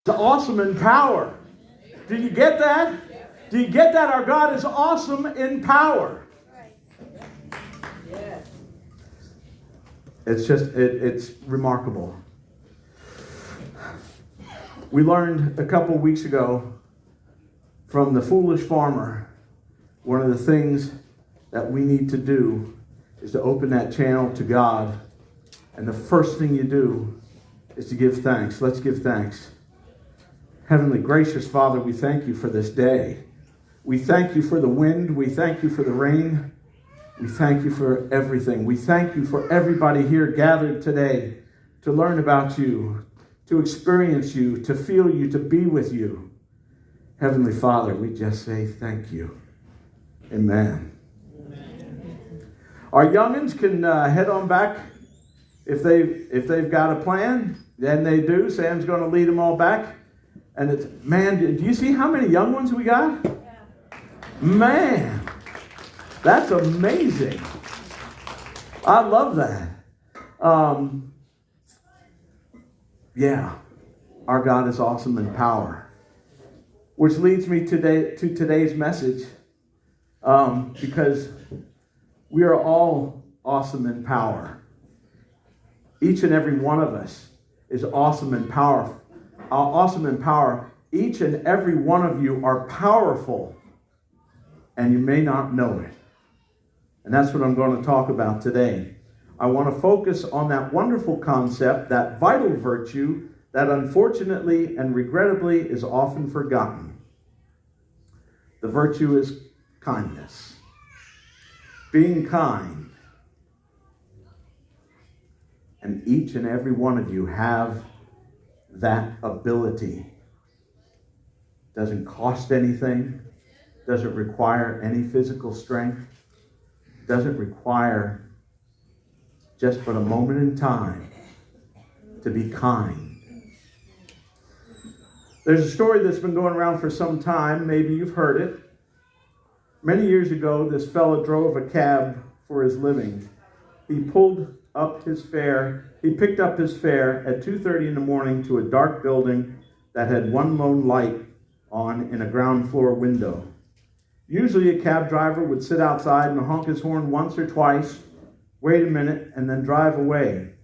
Awesome in power. Do you get that? Do you get that? Our God is awesome in power. It's remarkable. We learned a couple weeks ago from the foolish farmer, one of the things that we need to do is to open that channel to God. And the first thing you do is to give thanks. Let's give thanks. Heavenly gracious Father, we thank you for this day. We thank you for the wind. We thank you for the rain. We thank you for everything. We thank you for everybody here gathered today to learn about you, to experience you, to feel you, to be with you. Heavenly Father, we just say thank you. Amen. Our youngins can head on back if they've got a plan. Then they do. Sam's going to lead them all back. And it's, man, do you see how many young ones we got? Yeah. Man, that's amazing. I love that. Yeah, our God is awesome in power. Which leads me to today's message, because we are all awesome in power. Each and every one of us is awesome in power. Awesome in power. Each and every one of you are powerful, and you may not know it. And that's what I'm going to talk about today. I want to focus on that wonderful concept, that vital virtue that unfortunately and regrettably is often forgotten. The virtue is kindness. Being kind. And each and every one of you have that ability. Doesn't cost anything. Doesn't require any physical strength. Doesn't require just but a moment in time to be kind. There's a story that's been going around for some time. Maybe you've heard it. Many years ago, this fellow drove a cab for his living. He picked up his fare at 2:30 in the morning to a dark building that had one lone light on in a ground floor window. Usually a cab driver would sit outside and honk his horn once or twice, wait a minute, and then drive away.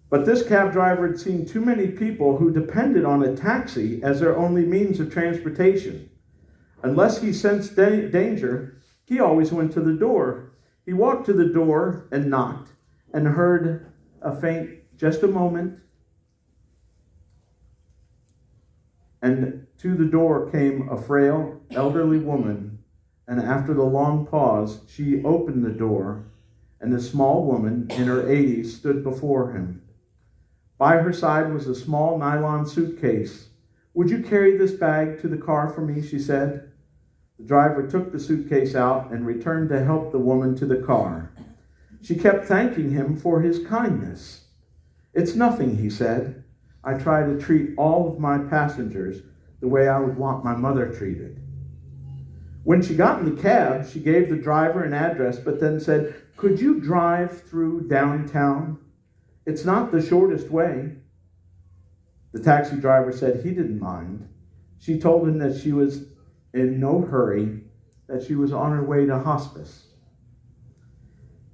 But this cab driver had seen too many people who depended on a taxi as their only means of transportation. Unless he sensed danger, he always went to the door. He walked to the door and knocked, and heard a faint, just a moment. And to the door came a frail, elderly woman, and after the long pause, she opened the door, and the small woman in her 80s stood before him. By her side was a small nylon suitcase. "Would you carry this bag to the car for me?" she said. The driver took the suitcase out and returned to help the woman to the car. She kept thanking him for his kindness. "It's nothing," he said. "I try to treat all of my passengers the way I would want my mother treated." When she got in the cab, she gave the driver an address, but then said, "Could you drive through downtown? It's not the shortest way." The taxi driver said he didn't mind. She told him that she was in no hurry, that she was on her way to hospice.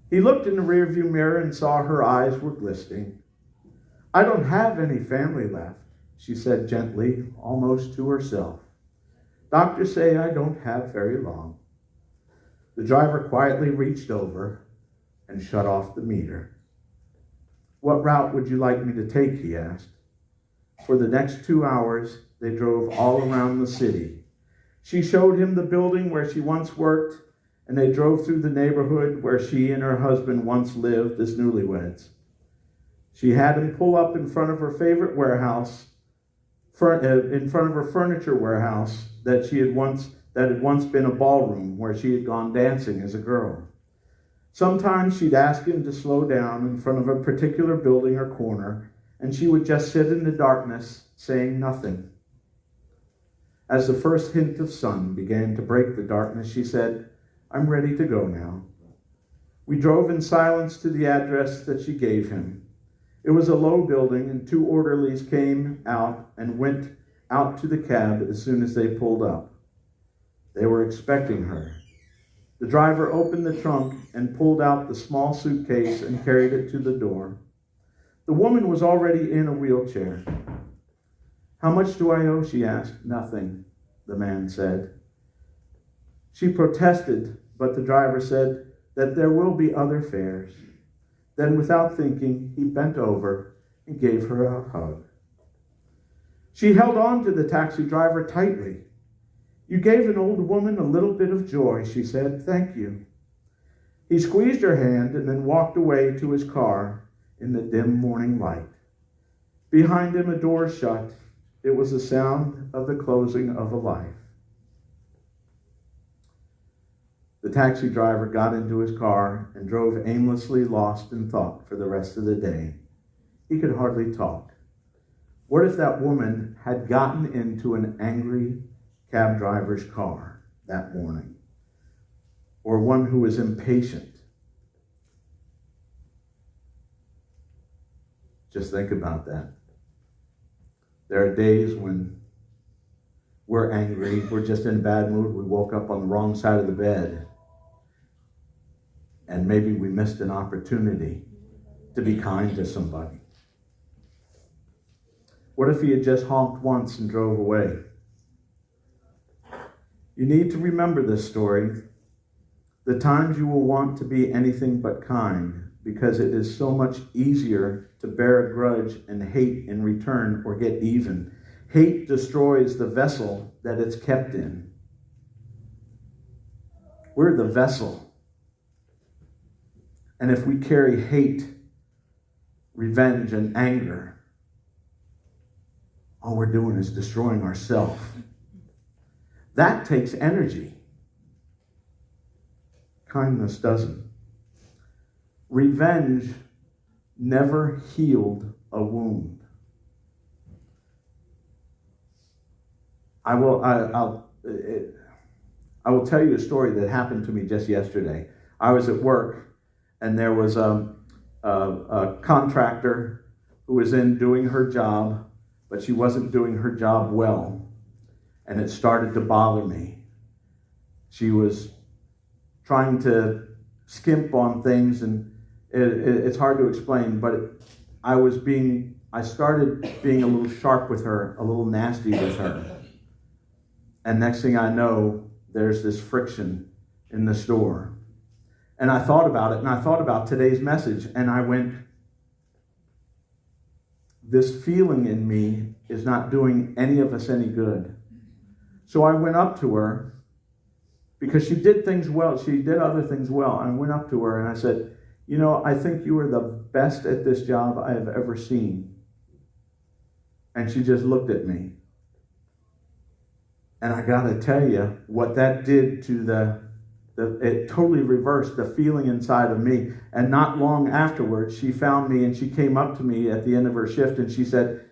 He looked in the rearview mirror and saw her eyes were glistening. "I don't have any family left," she said gently, almost to herself. "Doctors say I don't have very long." The driver quietly reached over and shut off the meter. "What route would you like me to take?" he asked. For the next 2 hours, they drove all around the city. She showed him the building where she once worked, and they drove through the neighborhood where she and her husband once lived as newlyweds. She had him pull up in front of her favorite warehouse, in front of her furniture warehouse that had once been a ballroom where she had gone dancing as a girl. Sometimes she'd ask him to slow down in front of a particular building or corner, and she would just sit in the darkness, saying nothing. As the first hint of sun began to break the darkness, she said, "I'm ready to go now." We drove in silence to the address that she gave him. It was a low building, and two orderlies came out and went out to the cab as soon as they pulled up. They were expecting her. The driver opened the trunk and pulled out the small suitcase and carried it to the door. The woman was already in a wheelchair. "How much do I owe?" she asked. "Nothing," the man said. She protested, but the driver said that there will be other fares. Then, without thinking, he bent over and gave her a hug. She held on to the taxi driver tightly. "You gave an old woman a little bit of joy," she said. "Thank you." He squeezed her hand and then walked away to his car in the dim morning light. Behind him, a door shut. It was the sound of the closing of a life. The taxi driver got into his car and drove aimlessly, lost in thought for the rest of the day. He could hardly talk. What if that woman had gotten into an angry cab driver's car that morning? Or one who was impatient? Just think about that. There are days when we're angry, we're just in a bad mood, we woke up on the wrong side of the bed, and maybe we missed an opportunity to be kind to somebody. What if he had just honked once and drove away? You need to remember this story. The times you will want to be anything but kind, because it is so much easier to bear a grudge and hate in return or get even. Hate destroys the vessel that it's kept in. We're the vessel. And if we carry hate, revenge, and anger, all we're doing is destroying ourselves. That takes energy. Kindness doesn't. Revenge never healed a wound. I will tell you a story that happened to me just yesterday. I was at work, and there was a contractor who was in doing her job, but she wasn't doing her job well, and it started to bother me. She was trying to skimp on things, and it's hard to explain, but I started being a little sharp with her, a little nasty with her. And next thing I know, there's this friction in the store. And I thought about it, and I thought about today's message, and I went, this feeling in me is not doing any of us any good. So I went up to her, because she did things well. She did other things well. I went up to her and I said, "You know, I think you are the best at this job I have ever seen." And she just looked at me. And I got to tell you, what that did to it totally reversed the feeling inside of me. And not long afterwards, she found me and she came up to me at the end of her shift and she said,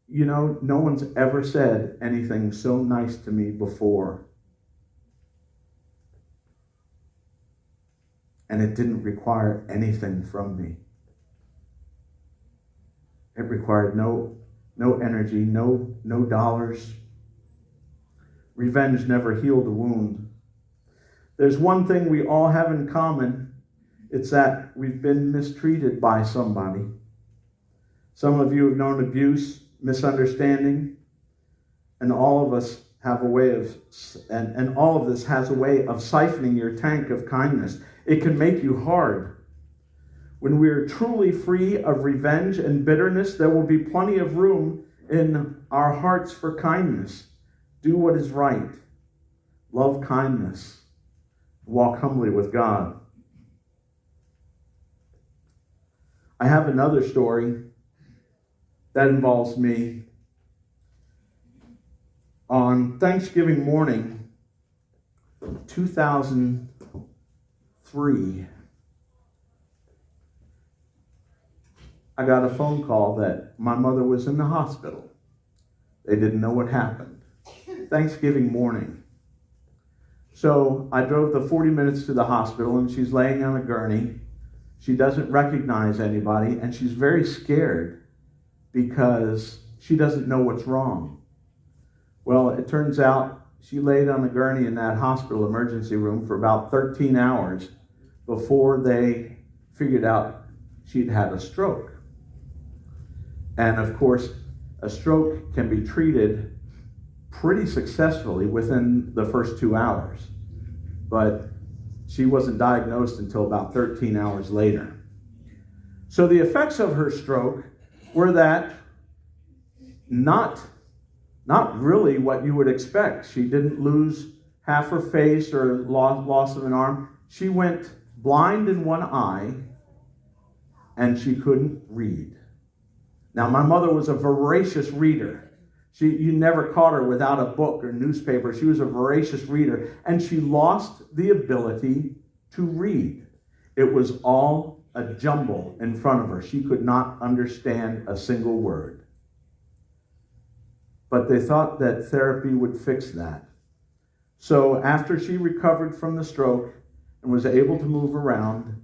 "You know, no one's ever said anything so nice to me before. And it didn't require anything from me. It required no energy, no dollars. Revenge never healed a wound. There's one thing we all have in common. It's that we've been mistreated by somebody. Some of you have known abuse, misunderstanding, and all of us have a way of, and all of this has a way of siphoning your tank of kindness. It can make you hard. When we are truly free of revenge and bitterness, there will be plenty of room in our hearts for kindness. Do what is right. Love kindness. Walk humbly with God. I have another story that involves me. On Thanksgiving morning, 2003, I got a phone call that my mother was in the hospital. They didn't know what happened. Thanksgiving morning. So I drove the 40 minutes to the hospital, and she's laying on a gurney. She doesn't recognize anybody, and she's very scared because she doesn't know what's wrong. Well, it turns out she laid on a gurney in that hospital emergency room for about 13 hours before they figured out she'd had a stroke. And of course, a stroke can be treated pretty successfully within the first 2 hours. But she wasn't diagnosed until about 13 hours later. So the effects of her stroke were that not really what you would expect. She didn't lose half her face or loss of an arm. She went blind in one eye, and she couldn't read. Now, my mother was a voracious reader. You never caught her without a book or newspaper. She was a voracious reader, and she lost the ability to read. It was all a jumble in front of her. She could not understand a single word. But they thought that therapy would fix that. So after she recovered from the stroke and was able to move around,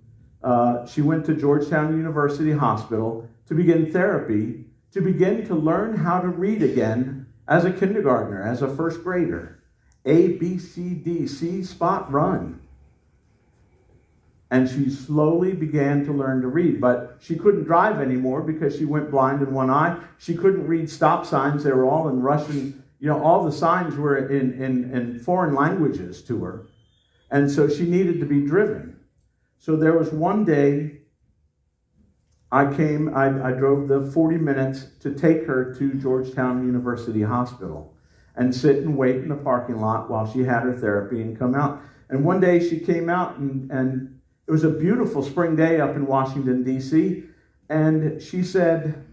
she went to Georgetown University Hospital to begin therapy, to begin to learn how to read again as a kindergartner, as a first grader. A, B, C, D, see, spot, run. And she slowly began to learn to read, but she couldn't drive anymore because she went blind in one eye. She couldn't read stop signs. They were all in Russian. All the signs were in foreign languages to her. And so she needed to be driven. So there was one day I drove the 40 minutes to take her to Georgetown University Hospital and sit and wait in the parking lot while she had her therapy and come out. And one day she came out and it was a beautiful spring day up in Washington, D.C. And she said,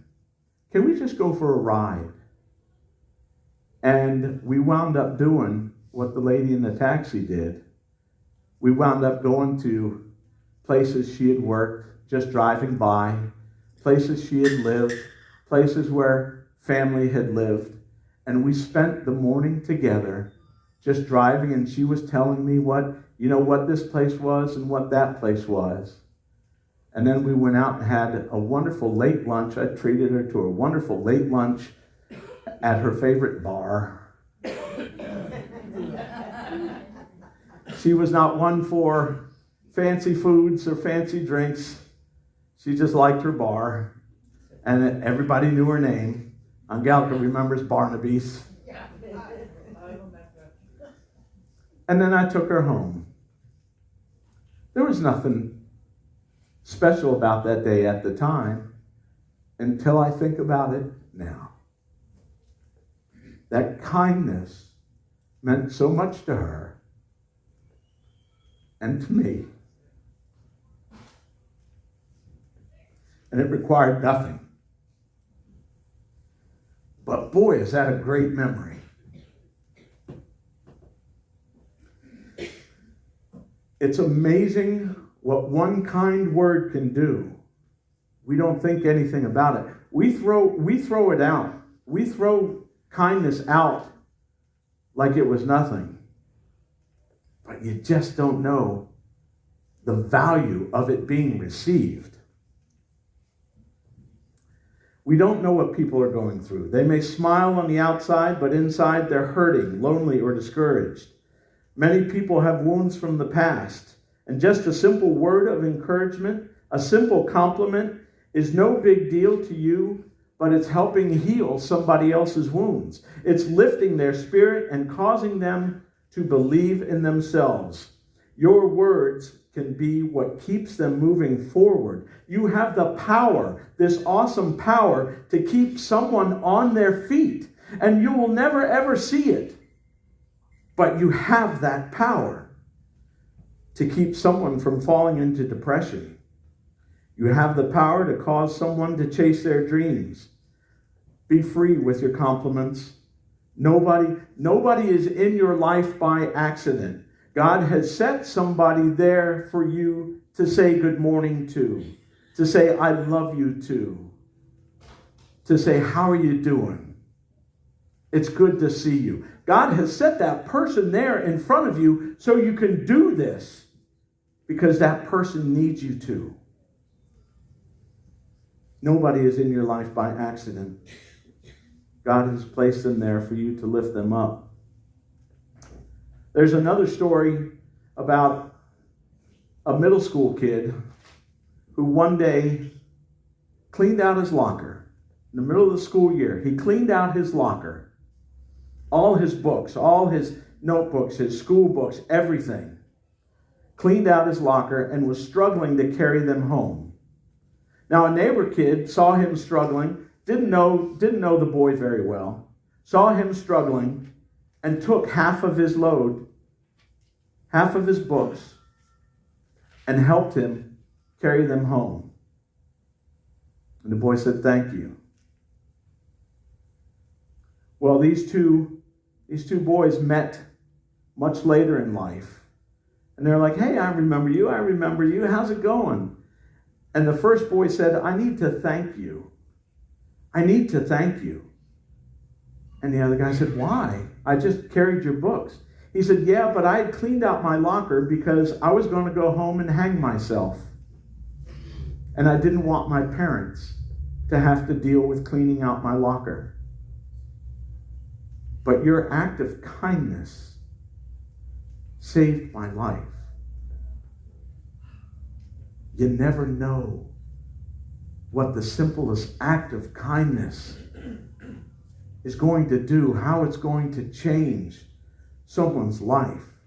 "Can we just go for a ride?" And we wound up doing what the lady in the taxi did. We wound up going to places she had worked, just driving by, places she had lived, places where family had lived. And we spent the morning together just driving, and she was telling me what this place was and what that place was. And then we went out and had a wonderful late lunch. I treated her to a wonderful late lunch at her favorite bar. She was not one for fancy foods or fancy drinks. She just liked her bar, and everybody knew her name. Angelica remembers Barnaby's. And then I took her home. There was nothing special about that day at the time until I think about it now. That kindness meant so much to her and to me. And it required nothing. But boy, is that a great memory. It's amazing what one kind word can do. We don't think anything about it. We throw it out. We throw kindness out like it was nothing. But you just don't know the value of it being received. We don't know what people are going through. They may smile on the outside, but inside they're hurting, lonely, or discouraged. Many people have wounds from the past, and just a simple word of encouragement, a simple compliment, is no big deal to you, but it's helping heal somebody else's wounds. It's lifting their spirit and causing them to believe in themselves. Your words can be what keeps them moving forward. You have the power, this awesome power, to keep someone on their feet, and you will never ever see it. But you have that power to keep someone from falling into depression. You have the power to cause someone to chase their dreams. Be free with your compliments. Nobody is in your life by accident. God has set somebody there for you to say good morning to say I love you to say how are you doing? It's good to see you. God has set that person there in front of you so you can do this because that person needs you to. Nobody is in your life by accident. God has placed them there for you to lift them up. There's another story about a middle school kid who one day cleaned out his locker. In the middle of the school year, he cleaned out his locker. All his books, all his notebooks, his school books, everything. Cleaned out his locker and was struggling to carry them home. Now a neighbor kid saw him struggling, didn't know the boy very well, saw him struggling and took half of his load, half of his books, and helped him carry them home. And the boy said, "Thank you." Well, these two boys met much later in life. And they're like, "Hey, I remember you. How's it going?" And the first boy said, "I need to thank you. I need to thank you." And the other guy said, "Why? I just carried your books." He said, "Yeah, but I had cleaned out my locker because I was going to go home and hang myself. And I didn't want my parents to have to deal with cleaning out my locker. But your act of kindness saved my life." You never know what the simplest act of kindness is going to do, how it's going to change someone's life.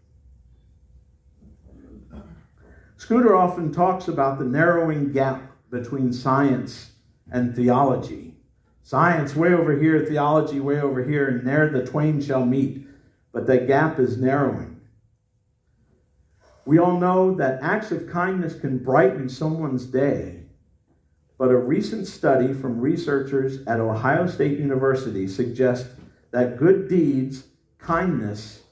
Scooter often talks about the narrowing gap between science and theology. Science way over here, theology way over here, and there the twain shall meet. But the gap is narrowing. We all know that acts of kindness can brighten someone's day. But a recent study from researchers at Ohio State University suggests that good deeds, kindness,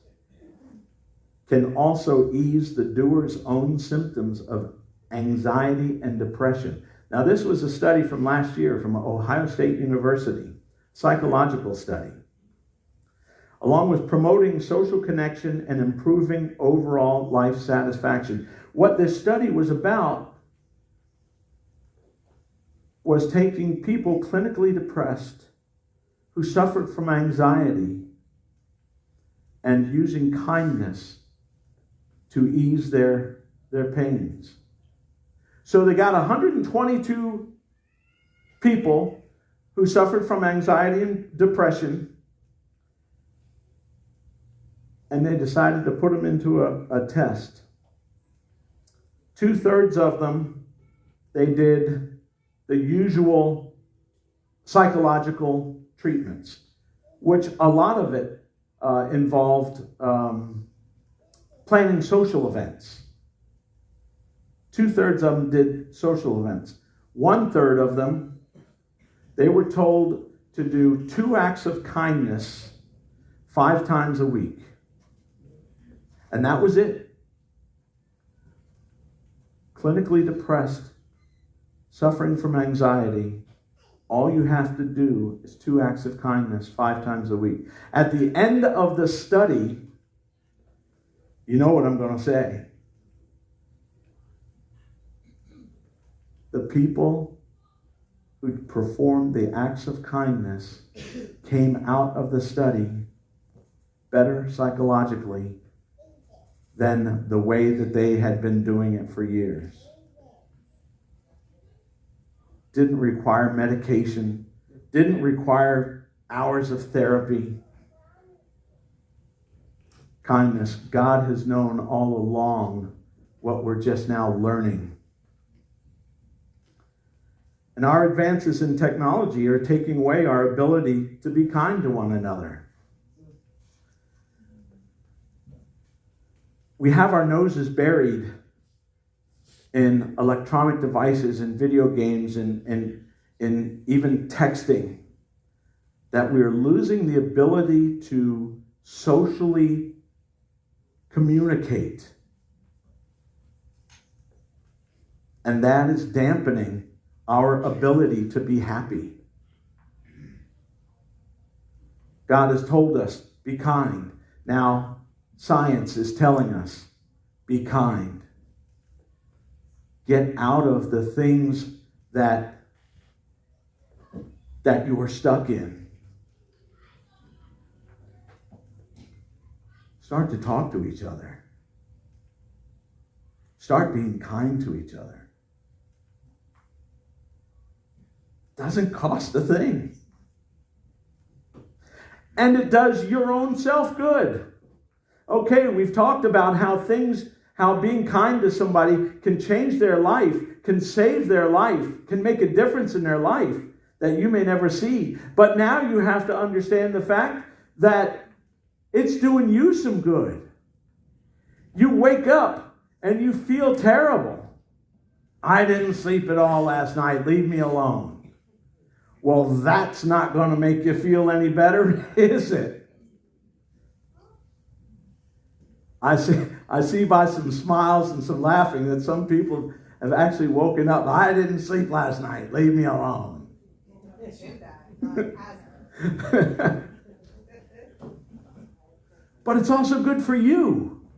can also ease the doer's own symptoms of anxiety and depression. Now, this was a study from last year from Ohio State University, psychological study. Along with promoting social connection and improving overall life satisfaction. What this study was about was taking people clinically depressed who suffered from anxiety and using kindness to ease their pains. So they got 122 people who suffered from anxiety and depression, and they decided to put them into a test. 2/3 of them, they did the usual psychological treatments, which a lot of it involved planning social events. 2/3 of them did social events. 1/3 of them, they were told to do 2 acts of kindness 5 times a week. And that was it. Clinically depressed, suffering from anxiety, all you have to do is 2 acts of kindness 5 times a week. At the end of the study, you know what I'm going to say. The people who performed the acts of kindness came out of the study better psychologically than the way that they had been doing it for years. Didn't require medication, didn't require hours of therapy. Kindness, God has known all along what we're just now learning. And our advances in technology are taking away our ability to be kind to one another. We have our noses buried in electronic devices and video games and even texting, that we are losing the ability to socially communicate. And that is dampening our ability to be happy. God has told us, be kind. Now, science is telling us, be kind. Get out of the things that that you are stuck in. Start to talk to each other. Start being kind to each other. Doesn't cost a thing. And it does your own self good. Okay, we've talked about how being kind to somebody can change their life, can save their life, can make a difference in their life that you may never see. But now you have to understand the fact that it's doing you some good. You wake up and you feel terrible. I didn't sleep at all last night. Leave me alone. Well, that's not going to make you feel any better, is it? I see by some smiles and some laughing that some people have actually woken up. I didn't sleep last night. Leave me alone. But it's also good for you.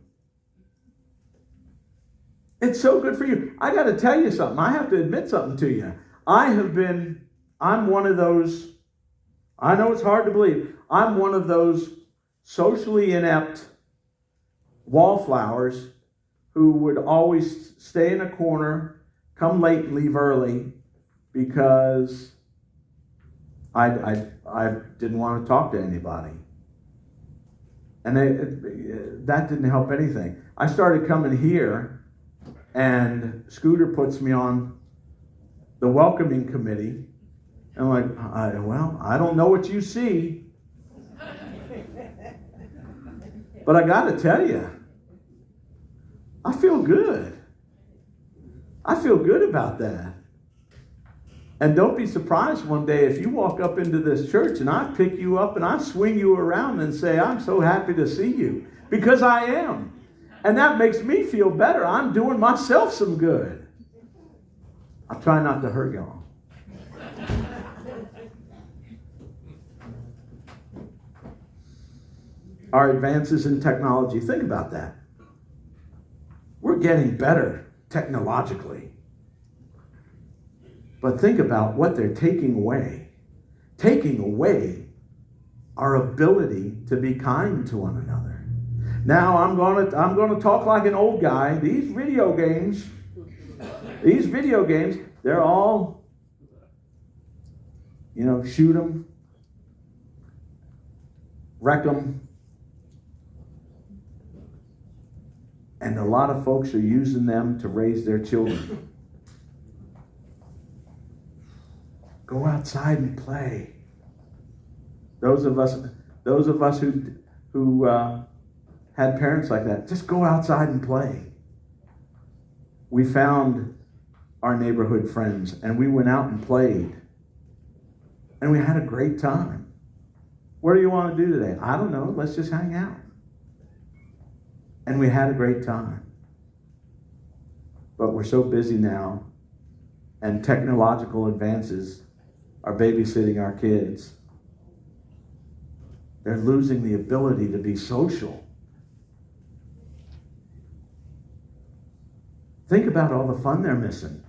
It's so good for you. I got to tell you something. I have to admit something to you. I'm one of those, I know it's hard to believe, I'm one of those socially inept wallflowers who would always stay in a corner, come late and leave early because I didn't want to talk to anybody. And that didn't help anything. I started coming here, and Scooter puts me on the welcoming committee. And I'm like, I don't know what you see. But I got to tell you, I feel good. I feel good about that. And don't be surprised one day if you walk up into this church and I pick you up and I swing you around and say, I'm so happy to see you. Because I am. And that makes me feel better. I'm doing myself some good. I'll try not to hurt y'all. Our advances in technology, think about that. We're getting better technologically. But think about what they're taking away. Taking away our ability to be kind to one another. Now I'm going to talk like an old guy. These video games, they're all, shoot them, wreck them. And a lot of folks are using them to raise their children. Go outside and play. Those of us who had parents like that, just go outside and play. We found our neighborhood friends and we went out and played. And we had a great time. What do you want to do today? I don't know. Let's just hang out. And we had a great time. But we're so busy now, and technological advances are babysitting our kids. They're losing the ability to be social. Think about all the fun they're missing.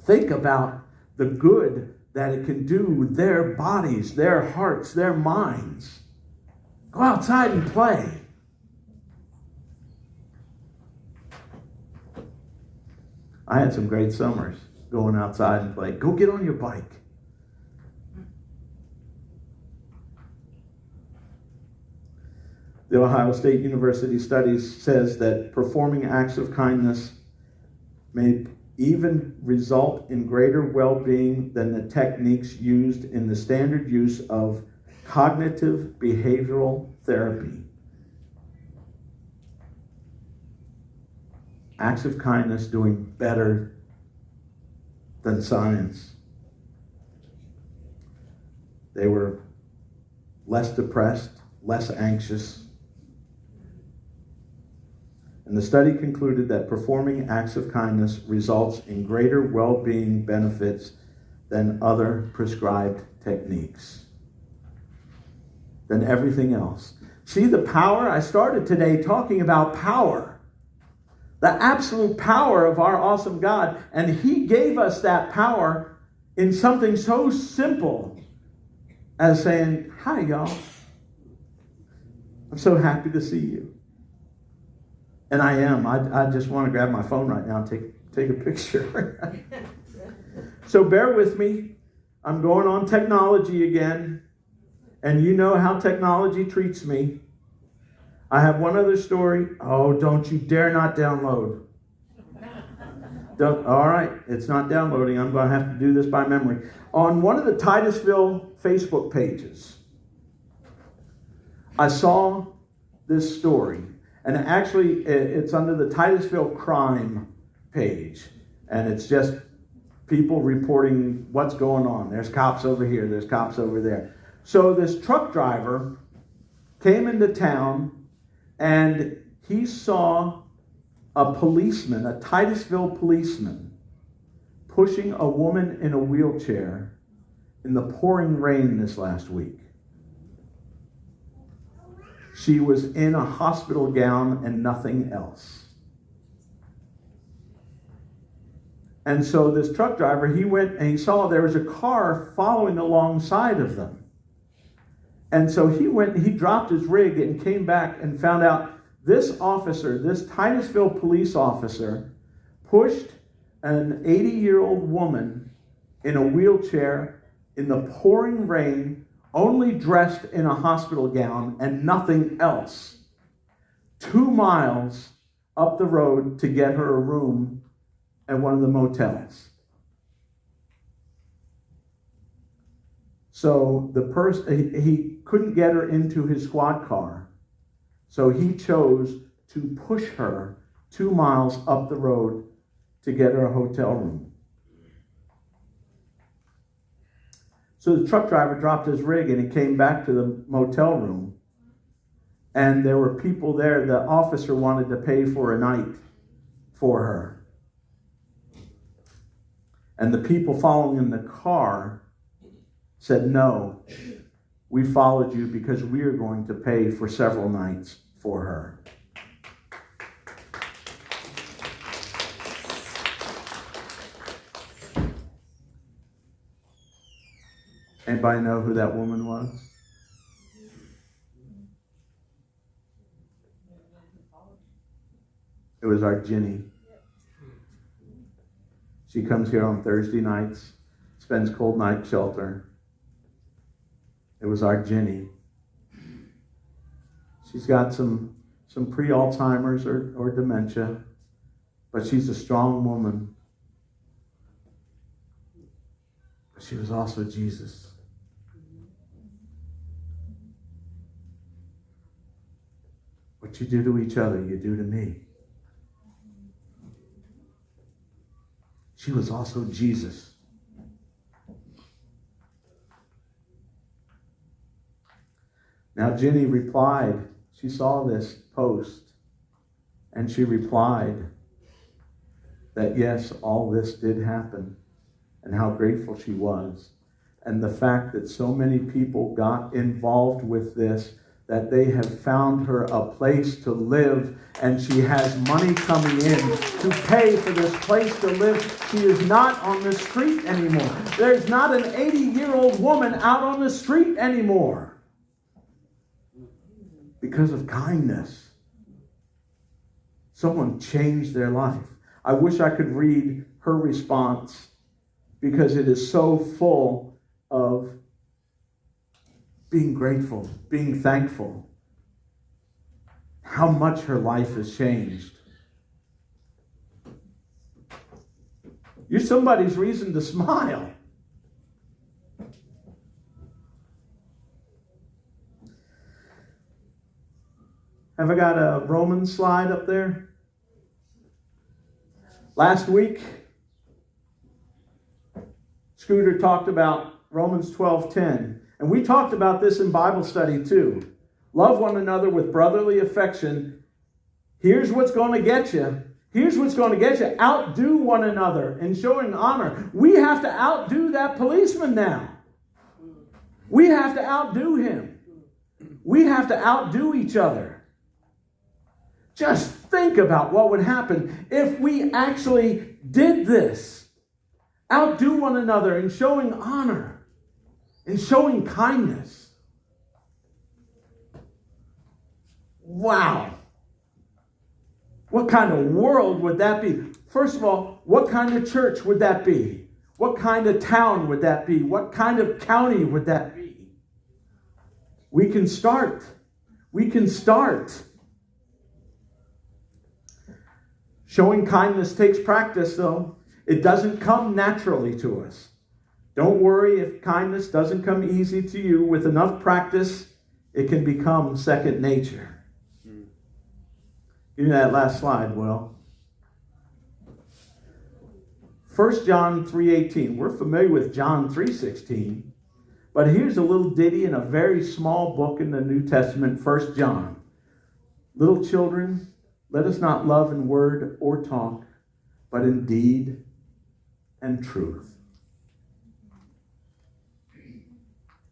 Think about the good that it can do their bodies, their hearts, their minds. Go outside and play. I had some great summers going outside and play. Go get on your bike. The Ohio State University studies says that performing acts of kindness may even result in greater well-being than the techniques used in the standard use of cognitive behavioral therapy. Acts of kindness doing better than science. They were less depressed, less anxious. And the study concluded that performing acts of kindness results in greater well-being benefits than other prescribed techniques, than everything else. See the power? I started today talking about power. The absolute power of our awesome God. And He gave us that power in something so simple, as saying, "Hi, y'all. I'm so happy to see you." And I am. I just want to grab my phone right now and take a picture. So bear with me. I'm going on technology again. And you know how technology treats me. I have one other story. Oh, don't you dare not download. All right, it's not downloading. I'm going to have to do this by memory. On one of the Titusville Facebook pages, I saw this story. And actually, it's under the Titusville crime page. And it's just people reporting what's going on. There's cops over here. There's cops over there. So this truck driver came into town and he saw a policeman, a Titusville policeman, pushing a woman in a wheelchair in the pouring rain this last week. She was in a hospital gown and nothing else. And so this truck driver, he went and he saw there was a car following alongside of them. And so he went and he dropped his rig and came back and found out this officer, this Titusville police officer, pushed an 80-year-old woman in a wheelchair in the pouring rain, only dressed in a hospital gown and nothing else, 2 miles up the road to get her a room at one of the motels. So the person, he couldn't get her into his squad car, so he chose to push her 2 miles up the road to get her a hotel room. So the truck driver dropped his rig and he came back to the motel room. And there were people there. The officer wanted to pay for a night for her. And the people following in the car said, "No, we followed you because we are going to pay for several nights for her." Anybody know who that woman was? It was our Ginny. She comes here on Thursday nights, spends cold night shelter. It was our Ginny. She's got some pre-Alzheimer's or dementia, but she's a strong woman. But she was also Jesus. What you do to each other, you do to me. She was also Jesus. Now Jenny replied, she saw this post, and she replied that yes, all this did happen, and how grateful she was. And the fact that so many people got involved with this, that they have found her a place to live, and she has money coming in to pay for this place to live. She is not on the street anymore. There's not an 80-year-old woman out on the street anymore because of kindness. Someone changed their life. I wish I could read her response because it is so full of being grateful, being thankful, how much her life has changed. You're somebody's reason to smile. Have I got a Romans slide up there? Last week, Scooter talked about Romans 12:10. And we talked about this in Bible study too. Love one another with brotherly affection. Here's what's going to get you. Here's what's going to get you. Outdo one another in showing honor. We have to outdo that policeman now. We have to outdo him. We have to outdo each other. Just think about what would happen if we actually did this. Outdo one another in showing honor. and showing kindness. Wow. What kind of world would that be? First of all, what kind of church would that be? What kind of town would that be? What kind of county would that be? We can start. We can start. Showing kindness takes practice, though. It doesn't come naturally to us. Don't worry if kindness doesn't come easy to you. With enough practice, it can become second nature. Give me that last slide, Will. 1 John 3:18. We're familiar with John 3:16. But here's a little ditty in a very small book in the New Testament, 1 John. Little children, let us not love in word or talk, but in deed and truth.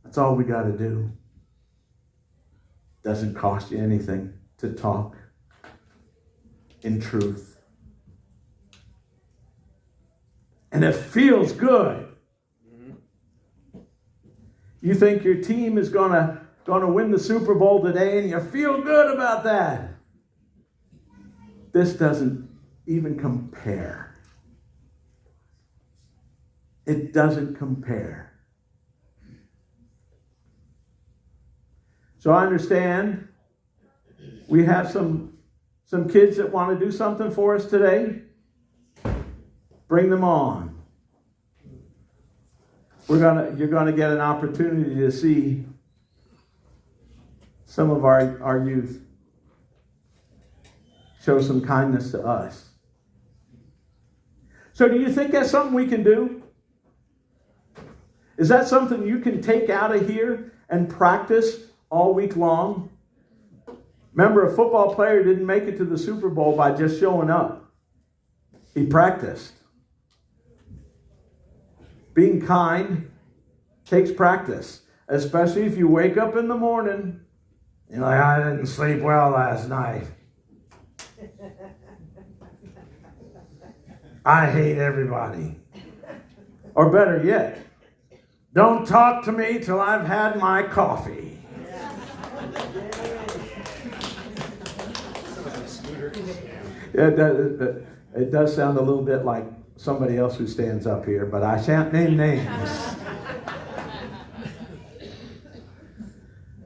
That's all we got to do. Doesn't cost you anything to talk in truth. And it feels good. You think your team is gonna win the Super Bowl today and you feel good about that. This doesn't even compare. It doesn't compare. So I understand we have some kids that want to do something for us today. Bring them on. You're gonna get an opportunity to see some of our youth show some kindness to us. So do you think that's something we can do? Is that something you can take out of here and practice all week long? Remember, a football player didn't make it to the Super Bowl by just showing up. He practiced. Being kind takes practice, especially if you wake up in the morning and you're like, I didn't sleep well last night. I hate everybody. Or better yet, don't talk to me till I've had my coffee. It does sound a little bit like somebody else who stands up here, but I shan't name names.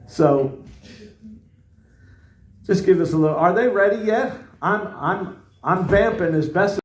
So, just give us a little. Are they ready yet? I'm vamping as best